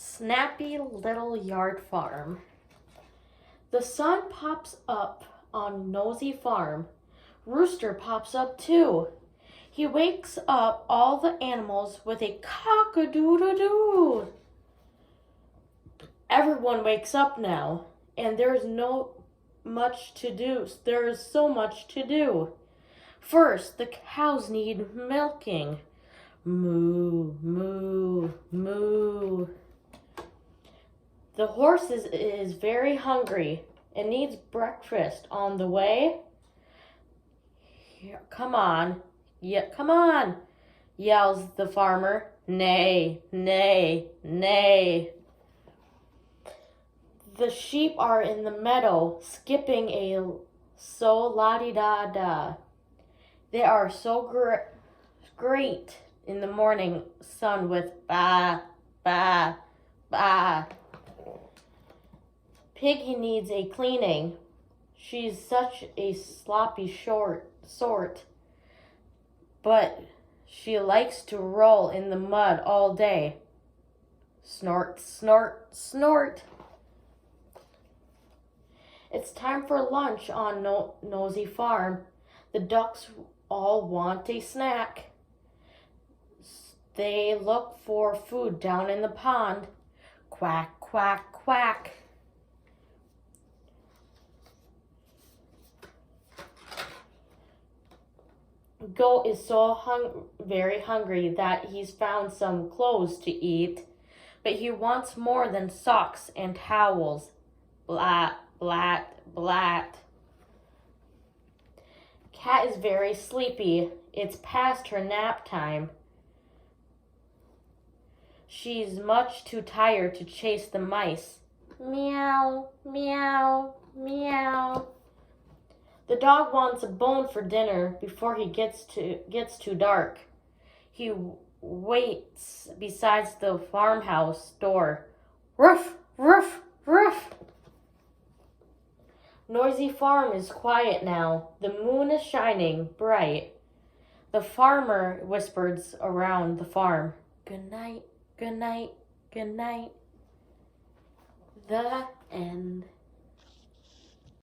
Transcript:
Snappy little yard farm. The sun pops up on Nosy Farm. Rooster pops up too. He wakes up all the animals with a cock-a-doodle-doo. Everyone wakes up now, and there's much to do. There is so much to do. First, the cows need milking. Moo, moo, moo. The horse is very hungry and needs breakfast on the way. Here, come on, yells the farmer. Nay, nay, nay. The sheep are in the meadow, skipping a so la-di-da-da. They are so great in the morning sun with ba, ba, ba. Piggy needs a cleaning. She's such a sloppy sort, but she likes to roll in the mud all day. Snort, snort, snort. It's time for lunch on Nosy Farm. The ducks all want a snack. They look for food down in the pond. Quack, quack, quack. Goat is so very hungry that he's found some clothes to eat, but he wants more than socks and towels. Blat, blat, blat. Cat is very sleepy. It's past her nap time. She's much too tired to chase the mice. Meow, meow, meow. The dog wants a bone for dinner before he gets too dark. He waits beside the farmhouse door. Ruff, ruff, ruff. Noisy Farm is quiet now. The moon is shining bright. The farmer whispers around the farm. Good night, good night, good night. The end.